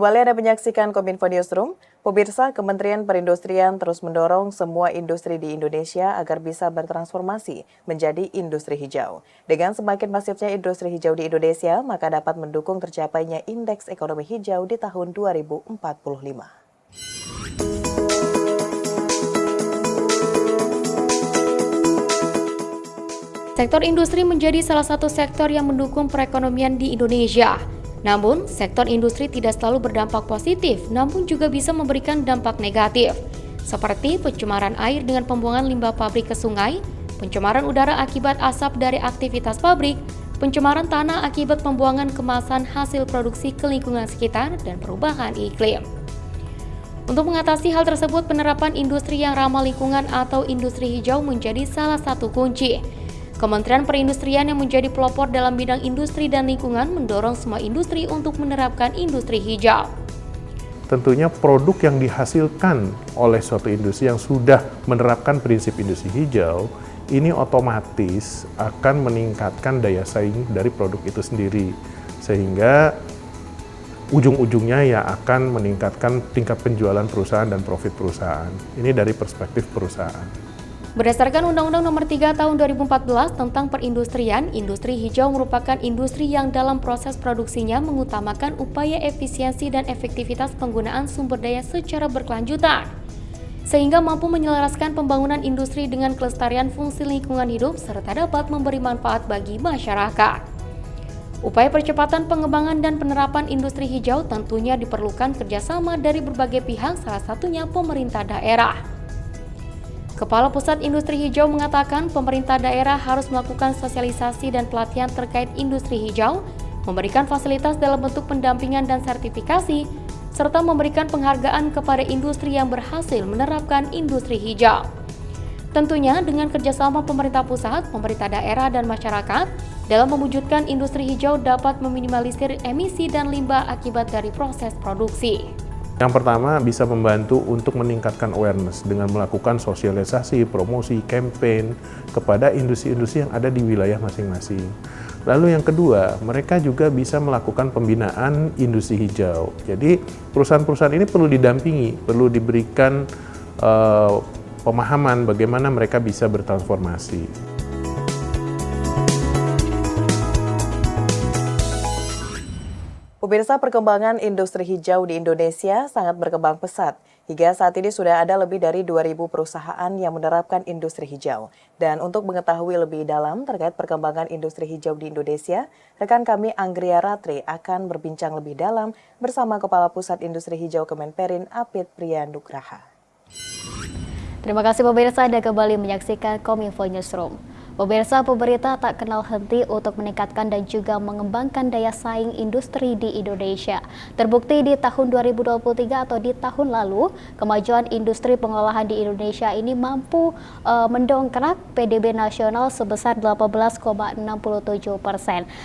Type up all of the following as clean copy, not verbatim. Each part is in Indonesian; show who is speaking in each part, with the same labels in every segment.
Speaker 1: Kembali Anda menyaksikan Kominfo Newsroom. Pemirsa, Kementerian Perindustrian terus mendorong semua industri di Indonesia agar bisa bertransformasi menjadi industri hijau. Dengan semakin masifnya industri hijau di Indonesia, maka dapat mendukung tercapainya indeks ekonomi hijau di tahun 2045.
Speaker 2: Sektor industri menjadi salah satu sektor yang mendukung perekonomian di Indonesia. Namun, sektor industri tidak selalu berdampak positif, namun juga bisa memberikan dampak negatif, seperti pencemaran air dengan pembuangan limbah pabrik ke sungai, pencemaran udara akibat asap dari aktivitas pabrik, pencemaran tanah akibat pembuangan kemasan hasil produksi ke lingkungan sekitar, dan perubahan iklim. Untuk mengatasi hal tersebut, penerapan industri yang ramah lingkungan atau industri hijau menjadi salah satu kunci. Kementerian Perindustrian yang menjadi pelopor dalam bidang industri dan lingkungan mendorong semua industri untuk menerapkan industri hijau.
Speaker 3: Tentunya produk yang dihasilkan oleh suatu industri yang sudah menerapkan prinsip industri hijau, ini otomatis akan meningkatkan daya saing dari produk itu sendiri. Sehingga ujung-ujungnya ya akan meningkatkan tingkat penjualan perusahaan dan profit perusahaan. Ini dari perspektif perusahaan.
Speaker 2: Berdasarkan Undang-Undang Nomor 3 Tahun 2014 tentang Perindustrian, industri hijau merupakan industri yang dalam proses produksinya mengutamakan upaya efisiensi dan efektivitas penggunaan sumber daya secara berkelanjutan, sehingga mampu menyelaraskan pembangunan industri dengan kelestarian fungsi lingkungan hidup serta dapat memberi manfaat bagi masyarakat. Upaya percepatan pengembangan dan penerapan industri hijau tentunya diperlukan kerjasama dari berbagai pihak, salah satunya pemerintah daerah. Kepala Pusat Industri Hijau mengatakan pemerintah daerah harus melakukan sosialisasi dan pelatihan terkait industri hijau, memberikan fasilitas dalam bentuk pendampingan dan sertifikasi, serta memberikan penghargaan kepada industri yang berhasil menerapkan industri hijau. Tentunya dengan kerjasama pemerintah pusat, pemerintah daerah, dan masyarakat, dalam mewujudkan industri hijau dapat meminimalisir emisi dan limbah akibat dari proses produksi.
Speaker 3: Yang pertama bisa membantu untuk meningkatkan awareness dengan melakukan sosialisasi, promosi, campaign kepada industri-industri yang ada di wilayah masing-masing. Lalu yang kedua, mereka juga bisa melakukan pembinaan industri hijau. Jadi perusahaan-perusahaan ini perlu didampingi, perlu diberikan pemahaman bagaimana mereka bisa bertransformasi.
Speaker 1: Pemirsa, perkembangan industri hijau di Indonesia sangat berkembang pesat. Hingga saat ini sudah ada lebih dari 2.000 perusahaan yang menerapkan industri hijau. Dan untuk mengetahui lebih dalam terkait perkembangan industri hijau di Indonesia, rekan kami Anggria Ratri akan berbincang lebih dalam bersama Kepala Pusat Industri Hijau Kemenperin, Apit Priyanugraha.
Speaker 4: Terima kasih pemirsa, Anda kembali menyaksikan Kominfo Newsroom. Pemirsa, pemerintah tak kenal henti untuk meningkatkan dan juga mengembangkan daya saing industri di Indonesia. Terbukti di tahun 2023 atau di tahun lalu, kemajuan industri pengolahan di Indonesia ini mampu mendongkrak PDB nasional sebesar 18,67%.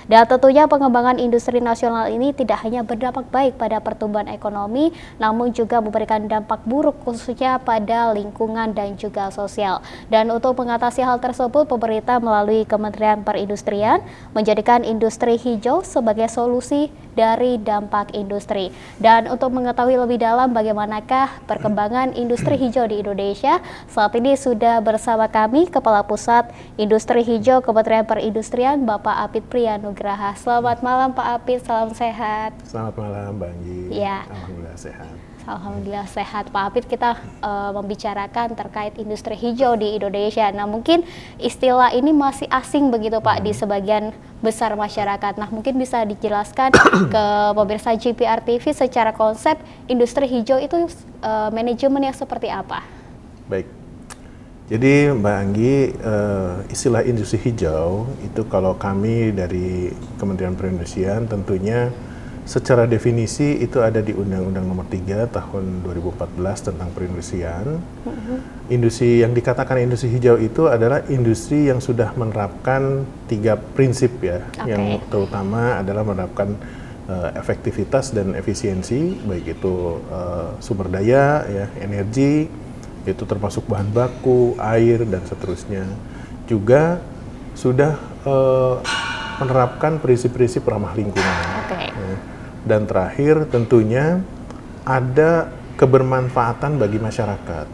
Speaker 4: Dan tentunya pengembangan industri nasional ini tidak hanya berdampak baik pada pertumbuhan ekonomi, namun juga memberikan dampak buruk khususnya pada lingkungan dan juga sosial. Dan untuk mengatasi hal tersebut, pemerintah melalui Kementerian Perindustrian menjadikan industri hijau sebagai solusi dari dampak industri. Dan untuk mengetahui lebih dalam bagaimanakah perkembangan industri hijau di Indonesia, saat ini sudah bersama kami Kepala Pusat Industri Hijau Kementerian Perindustrian, Bapak Apit Priyanugraha. Selamat malam Pak Apit, salam sehat.
Speaker 3: Selamat malam Mbak Anggi.
Speaker 4: Ya.
Speaker 3: Alhamdulillah sehat.
Speaker 4: Alhamdulillah sehat Pak Apit. Kita membicarakan terkait industri hijau di Indonesia. Nah, mungkin istilah ini masih asing begitu Pak di sebagian besar masyarakat. Nah, mungkin bisa dijelaskan ke pemirsa GPR TV secara konsep industri hijau itu manajemen yang seperti apa?
Speaker 3: Baik. Jadi Mbak Anggi, istilah industri hijau itu kalau kami dari Kementerian Perindustrian tentunya secara definisi itu ada di Undang-Undang Nomor 3 Tahun 2014 tentang perindustrian. Industri yang dikatakan industri hijau itu adalah industri yang sudah menerapkan 3 prinsip ya, yang terutama adalah menerapkan efektivitas dan efisiensi, baik itu sumber daya, ya, energi, itu termasuk bahan baku, air dan seterusnya. Juga sudah menerapkan prinsip-prinsip ramah lingkungan. Ya. dan terakhir tentunya ada kebermanfaatan bagi masyarakat.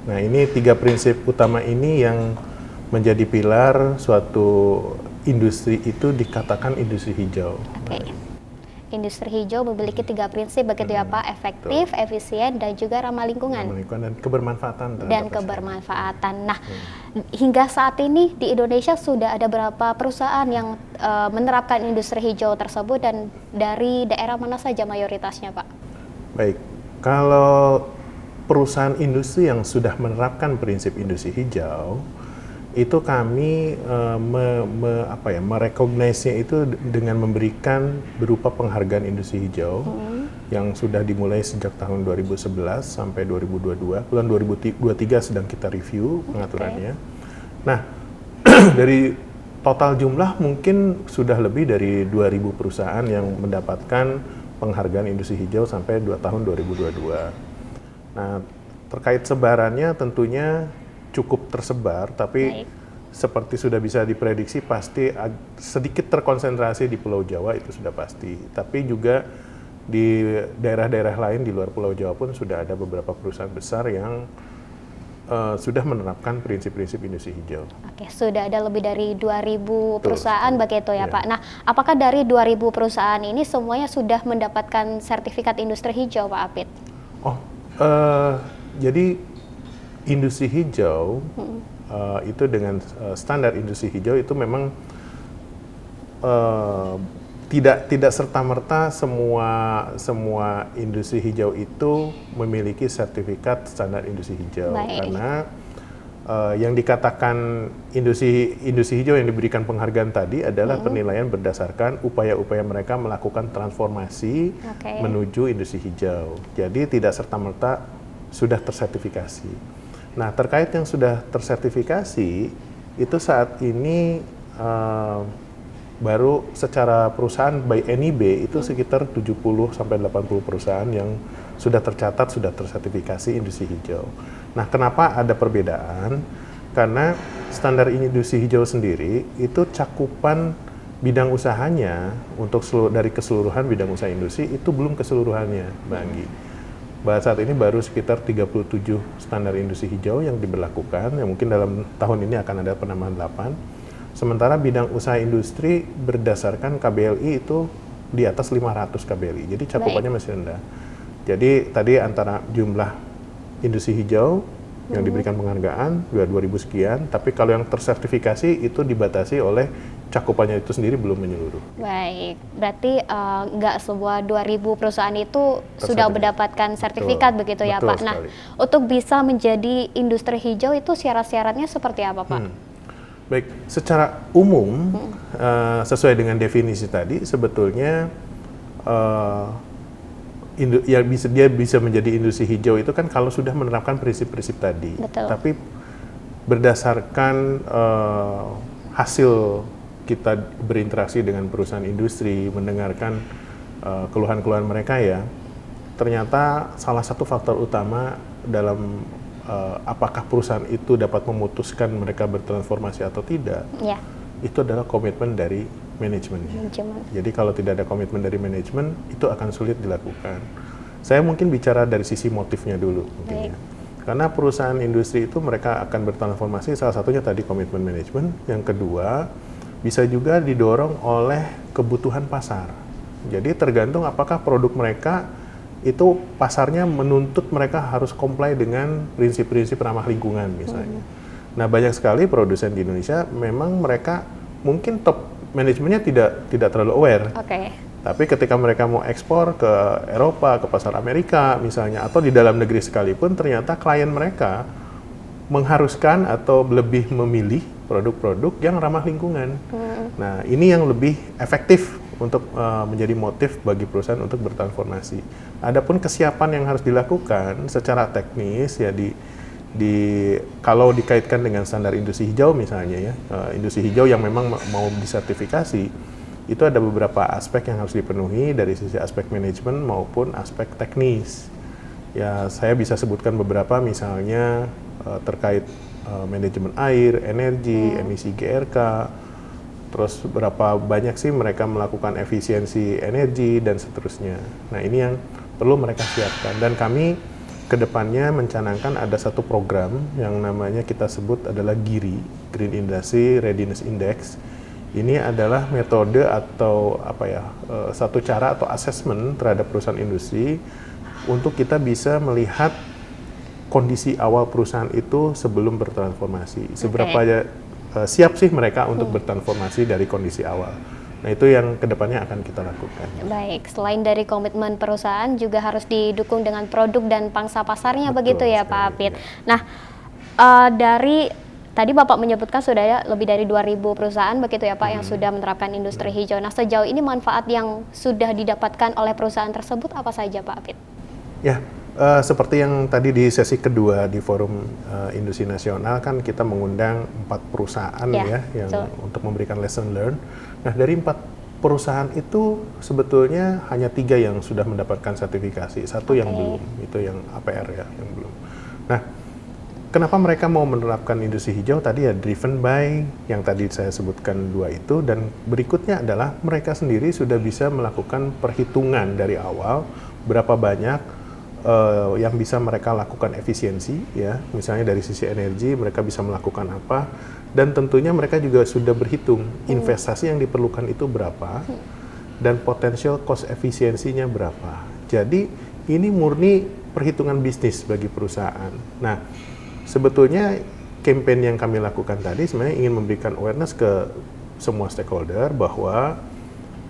Speaker 3: Nah, ini 3 prinsip utama ini yang menjadi pilar suatu industri itu dikatakan industri hijau.
Speaker 4: Oke. Industri hijau memiliki 3 prinsip begitu ya Pak, efektif, efisien, dan juga ramah lingkungan.
Speaker 3: Ramah lingkungan dan kebermanfaatan.
Speaker 4: Dan kebermanfaatan. Nah, hingga saat ini di Indonesia sudah ada berapa perusahaan yang menerapkan industri hijau tersebut dan dari daerah mana saja mayoritasnya Pak?
Speaker 3: Baik, kalau perusahaan industri yang sudah menerapkan prinsip industri hijau, itu kami merecognize-nya itu dengan memberikan berupa penghargaan industri hijau yang sudah dimulai sejak tahun 2011 sampai 2022. Bulan 2023 sedang kita review pengaturannya. Nah, dari total jumlah mungkin sudah lebih dari 2.000 perusahaan yang mendapatkan penghargaan industri hijau sampai tahun 2022. Nah, terkait sebarannya tentunya cukup tersebar, tapi seperti sudah bisa diprediksi pasti sedikit terkonsentrasi di Pulau Jawa, itu sudah pasti. Tapi juga di daerah-daerah lain di luar Pulau Jawa pun sudah ada beberapa perusahaan besar yang sudah menerapkan prinsip-prinsip industri hijau.
Speaker 4: Oke, sudah ada lebih dari 2.000 perusahaan begitu ya Pak. Nah, apakah dari 2.000 perusahaan ini semuanya sudah mendapatkan sertifikat industri hijau Pak Apit?
Speaker 3: Oh, jadi industri hijau itu dengan standar industri hijau itu memang tidak serta-merta semua industri hijau itu memiliki sertifikat standar industri hijau. Karena yang dikatakan industri hijau yang diberikan penghargaan tadi adalah penilaian berdasarkan upaya-upaya mereka melakukan transformasi menuju industri hijau. Jadi tidak serta-merta sudah tersertifikasi. Nah, terkait yang sudah tersertifikasi, itu saat ini baru secara perusahaan by NIB itu sekitar 70-80 perusahaan yang sudah tercatat, sudah tersertifikasi industri hijau. Nah, kenapa ada perbedaan? Karena standar industri hijau sendiri itu cakupan bidang usahanya untuk dari keseluruhan bidang usaha industri itu belum keseluruhannya, Mbak Anggi. Saat ini baru sekitar 37 standar industri hijau yang diberlakukan, yang mungkin dalam tahun ini akan ada penambahan 8. Sementara bidang usaha industri berdasarkan KBLI itu di atas 500 KBLI, jadi cakupannya masih rendah. Jadi tadi antara jumlah industri hijau yang diberikan penghargaan 2.000 sekian, tapi kalau yang tersertifikasi itu dibatasi oleh cakupannya itu sendiri belum menyeluruh.
Speaker 4: Baik, berarti nggak semua 2.000 perusahaan itu sudah mendapatkan sertifikat begitu ya Pak. Nah, untuk bisa menjadi industri hijau itu syarat-syaratnya seperti apa Pak?
Speaker 3: Baik, secara umum sesuai dengan definisi tadi sebetulnya dia bisa menjadi industri hijau itu kan kalau sudah menerapkan prinsip-prinsip tadi.
Speaker 4: Betul.
Speaker 3: Tapi berdasarkan hasil kita berinteraksi dengan perusahaan industri, mendengarkan keluhan-keluhan mereka ya, ternyata salah satu faktor utama dalam apakah perusahaan itu dapat memutuskan mereka bertransformasi atau tidak, itu adalah komitmen dari manajemennya. Jadi kalau tidak ada komitmen dari manajemen, itu akan sulit dilakukan. Saya mungkin bicara dari sisi motifnya dulu, mungkin ya. Karena perusahaan industri itu mereka akan bertransformasi, salah satunya tadi komitmen manajemen, yang kedua bisa juga didorong oleh kebutuhan pasar. Jadi tergantung apakah produk mereka itu pasarnya menuntut mereka harus comply dengan prinsip-prinsip ramah lingkungan misalnya. Nah, banyak sekali produsen di Indonesia memang mereka mungkin top manajemennya tidak terlalu aware. Tapi ketika mereka mau ekspor ke Eropa, ke pasar Amerika misalnya, atau di dalam negeri sekalipun, ternyata klien mereka mengharuskan atau lebih memilih produk-produk yang ramah lingkungan. Nah, ini yang lebih efektif untuk menjadi motif bagi perusahaan untuk bertransformasi. Adapun kesiapan yang harus dilakukan secara teknis ya kalau dikaitkan dengan standar industri hijau misalnya ya, industri hijau yang memang mau disertifikasi, itu ada beberapa aspek yang harus dipenuhi dari sisi aspek manajemen maupun aspek teknis. Ya, saya bisa sebutkan beberapa misalnya terkait manajemen air, energi, emisi GRK, terus berapa banyak sih mereka melakukan efisiensi energi dan seterusnya. Nah ini yang perlu mereka siapkan, dan kami kedepannya mencanangkan ada satu program yang namanya kita sebut adalah GIRI, Green Industry Readiness Index. Ini adalah metode atau satu cara atau assessment terhadap perusahaan industri untuk kita bisa melihat kondisi awal perusahaan itu sebelum bertransformasi. Seberapa siap sih mereka untuk bertransformasi dari kondisi awal. Nah itu yang kedepannya akan kita lakukan.
Speaker 4: Baik, selain dari komitmen perusahaan juga harus didukung dengan produk dan pangsa pasarnya.
Speaker 3: Betul
Speaker 4: begitu ya
Speaker 3: sekali,
Speaker 4: Pak Apit.
Speaker 3: ya.
Speaker 4: Nah, dari tadi Bapak menyebutkan sudah ada lebih dari 2.000 perusahaan begitu ya Pak yang sudah menerapkan industri hijau. Nah sejauh ini manfaat yang sudah didapatkan oleh perusahaan tersebut apa saja Pak Apit?
Speaker 3: Ya, seperti yang tadi di sesi kedua di Forum Industri Nasional kan kita mengundang 4 perusahaan yang untuk memberikan lesson learn. Nah dari 4 perusahaan itu sebetulnya hanya 3 yang sudah mendapatkan sertifikasi, 1 yang belum, itu yang APR ya, yang belum. Nah kenapa mereka mau menerapkan industri hijau tadi ya driven by yang tadi saya sebutkan 2 itu, dan berikutnya adalah mereka sendiri sudah bisa melakukan perhitungan dari awal berapa banyak yang bisa mereka lakukan efisiensi ya, misalnya dari sisi energi mereka bisa melakukan apa, dan tentunya mereka juga sudah berhitung investasi yang diperlukan itu berapa dan potensial cost efisiensinya berapa. Jadi ini murni perhitungan bisnis bagi perusahaan. Nah sebetulnya campaign yang kami lakukan tadi sebenarnya ingin memberikan awareness ke semua stakeholder bahwa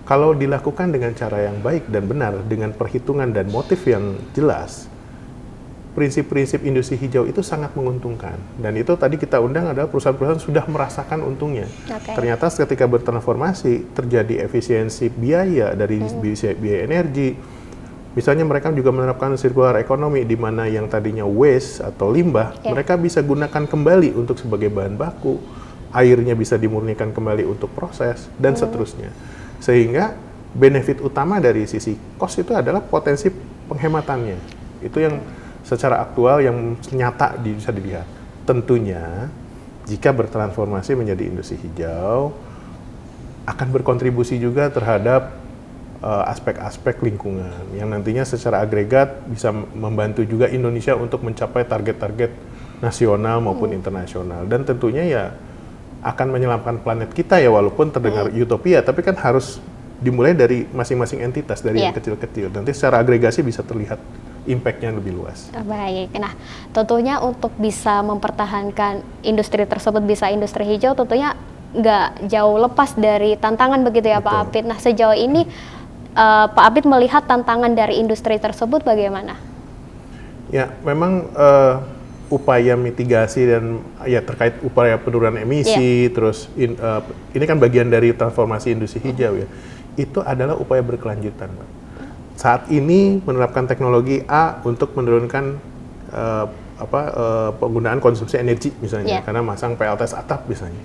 Speaker 3: kalau dilakukan dengan cara yang baik dan benar, dengan perhitungan dan motif yang jelas, prinsip-prinsip industri hijau itu sangat menguntungkan. Dan itu tadi kita undang adalah perusahaan-perusahaan sudah merasakan untungnya. Ternyata ketika bertransformasi, terjadi efisiensi biaya dari biaya energi. Misalnya mereka juga menerapkan circular economy, di mana yang tadinya waste atau limbah, mereka bisa gunakan kembali untuk sebagai bahan baku, airnya bisa dimurnikan kembali untuk proses, dan seterusnya. Sehingga benefit utama dari sisi cost itu adalah potensi penghematannya. Itu yang secara aktual yang nyata bisa dilihat. Tentunya jika bertransformasi menjadi industri hijau akan berkontribusi juga terhadap aspek-aspek lingkungan yang nantinya secara agregat bisa membantu juga Indonesia untuk mencapai target-target nasional maupun internasional, dan tentunya ya akan menyelamatkan planet kita ya, walaupun terdengar utopia, tapi kan harus dimulai dari masing-masing entitas, dari yang kecil-kecil. Nanti secara agregasi bisa terlihat impact-nya lebih luas.
Speaker 4: Baik, nah tentunya untuk bisa mempertahankan industri tersebut bisa industri hijau tentunya nggak jauh lepas dari tantangan begitu ya Pak Apit. Nah sejauh ini Pak Apit melihat tantangan dari industri tersebut bagaimana? Ya,
Speaker 3: memang upaya mitigasi dan ya terkait upaya penurunan emisi, terus ini kan bagian dari transformasi industri hijau ya. Itu adalah upaya berkelanjutan, Pak. Saat ini menerapkan teknologi A untuk menurunkan penggunaan konsumsi energi misalnya, karena masang PLTS atap misalnya.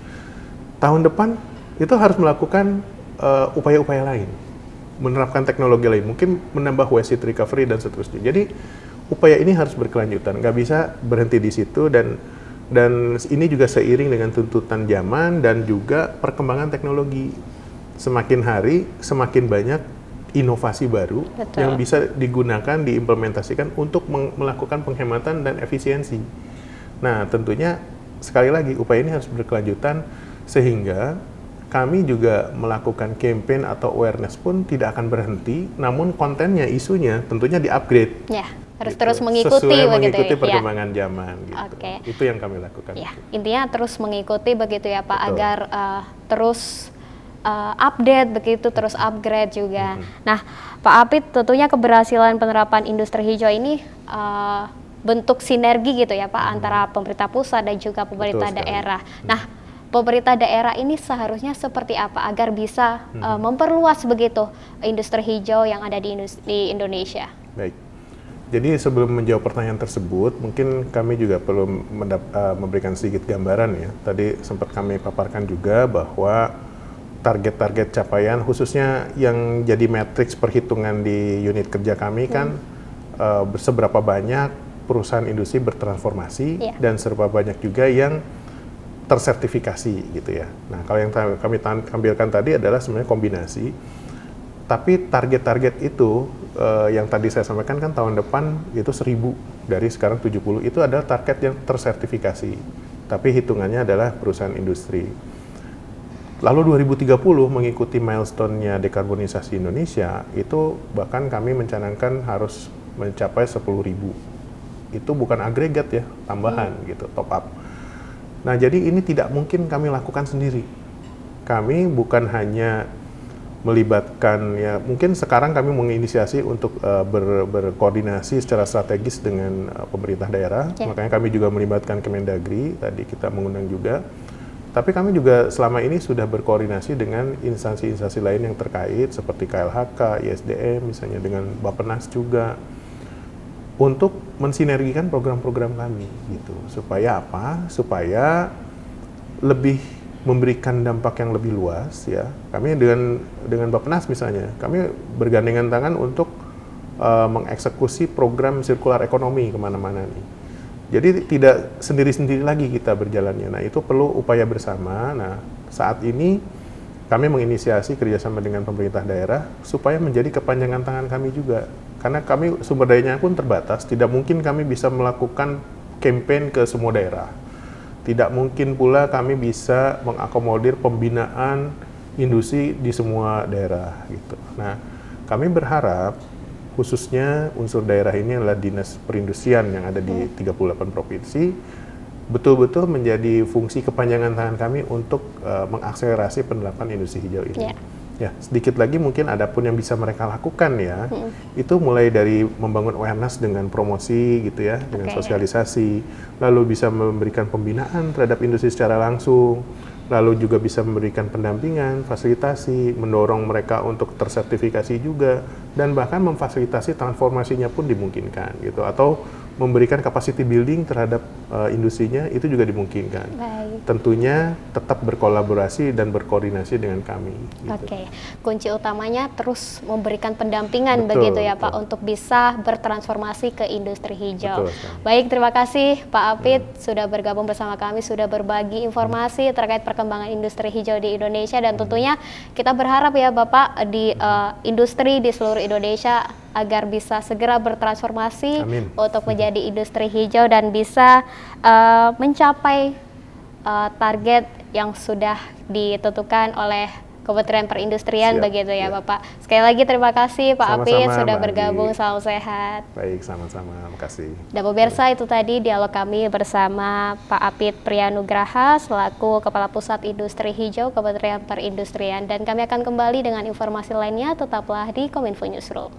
Speaker 3: Tahun depan itu harus melakukan upaya-upaya lain, menerapkan teknologi lain, mungkin menambah waste heat recovery dan seterusnya. Jadi upaya ini harus berkelanjutan, nggak bisa berhenti di situ, dan ini juga seiring dengan tuntutan zaman dan juga perkembangan teknologi. Semakin hari semakin banyak inovasi baru yang bisa digunakan, diimplementasikan untuk melakukan penghematan dan efisiensi. Nah tentunya sekali lagi upaya ini harus berkelanjutan, sehingga kami juga melakukan campaign atau awareness pun tidak akan berhenti, namun kontennya, isunya tentunya di-upgrade.
Speaker 4: Ya, harus
Speaker 3: gitu.
Speaker 4: terus mengikuti
Speaker 3: sesuai
Speaker 4: begitu
Speaker 3: mengikuti
Speaker 4: ya.
Speaker 3: perkembangan zaman gitu. Itu yang kami lakukan.
Speaker 4: Ya, intinya terus mengikuti begitu ya Pak, agar terus update begitu, terus upgrade juga. Nah, Pak Apit, tentunya keberhasilan penerapan industri hijau ini bentuk sinergi gitu ya Pak, antara pemerintah pusat dan juga pemerintah daerah. Nah, pemerintah daerah ini seharusnya seperti apa agar bisa memperluas begitu industri hijau yang ada di Indonesia? Baik.
Speaker 3: Jadi sebelum menjawab pertanyaan tersebut, mungkin kami juga perlu memberikan sedikit gambaran ya. Tadi sempat kami paparkan juga bahwa target-target capaian, khususnya yang jadi matriks perhitungan di unit kerja kami kan seberapa banyak perusahaan industri bertransformasi dan seberapa banyak juga yang tersertifikasi gitu ya. Nah, kalau yang kami tampilkan tadi adalah sebenarnya kombinasi. Tapi target-target itu yang tadi saya sampaikan kan tahun depan itu 1.000 dari sekarang 70 itu adalah target yang tersertifikasi. Tapi hitungannya adalah perusahaan industri. Lalu 2030 mengikuti milestone-nya dekarbonisasi Indonesia itu bahkan kami mencanangkan harus mencapai 10.000. Itu bukan agregat ya, tambahan gitu, top up. Nah, jadi ini tidak mungkin kami lakukan sendiri. Kami bukan hanya melibatkan, ya mungkin sekarang kami menginisiasi untuk berkoordinasi secara strategis dengan pemerintah daerah, makanya kami juga melibatkan Kemendagri, tadi kita mengundang juga. Tapi kami juga selama ini sudah berkoordinasi dengan instansi-instansi lain yang terkait, seperti KLHK, ISDM, misalnya dengan Bappenas juga, untuk mensinergikan program-program kami gitu. Supaya apa? Supaya lebih memberikan dampak yang lebih luas ya. Kami dengan Bappenas misalnya, kami bergandengan tangan untuk mengeksekusi program sirkular ekonomi kemana-mana nih. Jadi tidak sendiri-sendiri lagi kita berjalannya. Nah, itu perlu upaya bersama. Nah, saat ini kami menginisiasi kerjasama dengan pemerintah daerah supaya menjadi kepanjangan tangan kami juga. Karena kami sumber dayanya pun terbatas, tidak mungkin kami bisa melakukan campaign ke semua daerah. Tidak mungkin pula kami bisa mengakomodir pembinaan industri di semua daerah gitu. Nah, kami berharap khususnya unsur daerah ini adalah dinas perindustrian yang ada di 38 provinsi, betul-betul menjadi fungsi kepanjangan tangan kami untuk mengakselerasi penerapan industri hijau ini. Ya, sedikit lagi mungkin ada pun yang bisa mereka lakukan ya. Itu mulai dari membangun awareness dengan promosi gitu ya, dengan sosialisasi, lalu bisa memberikan pembinaan terhadap industri secara langsung, lalu juga bisa memberikan pendampingan, fasilitasi, mendorong mereka untuk tersertifikasi juga, dan bahkan memfasilitasi transformasinya pun dimungkinkan gitu, atau memberikan capacity building terhadap industrinya itu juga dimungkinkan. Tentunya tetap berkolaborasi dan berkoordinasi dengan kami. Gitu.
Speaker 4: Kunci utamanya terus memberikan pendampingan begitu ya Pak untuk bisa bertransformasi ke industri hijau. Baik, terima kasih Pak Apit sudah bergabung bersama kami, sudah berbagi informasi terkait perkembangan industri hijau di Indonesia, dan tentunya kita berharap ya Bapak di industri di seluruh Indonesia agar bisa segera bertransformasi untuk menjadi industri hijau dan bisa mencapai target yang sudah ditentukan oleh Kementerian Perindustrian begitu ya Bapak. Sekali lagi terima kasih Pak Apit sudah bergabung, salam sehat.
Speaker 3: Baik, sama-sama, makasih.
Speaker 4: Dan pemirsa, itu tadi dialog kami bersama Pak Apit Priyanugraha selaku Kepala Pusat Industri Hijau Kementerian Perindustrian, dan kami akan kembali dengan informasi lainnya, tetaplah di Kominfo Newsroom.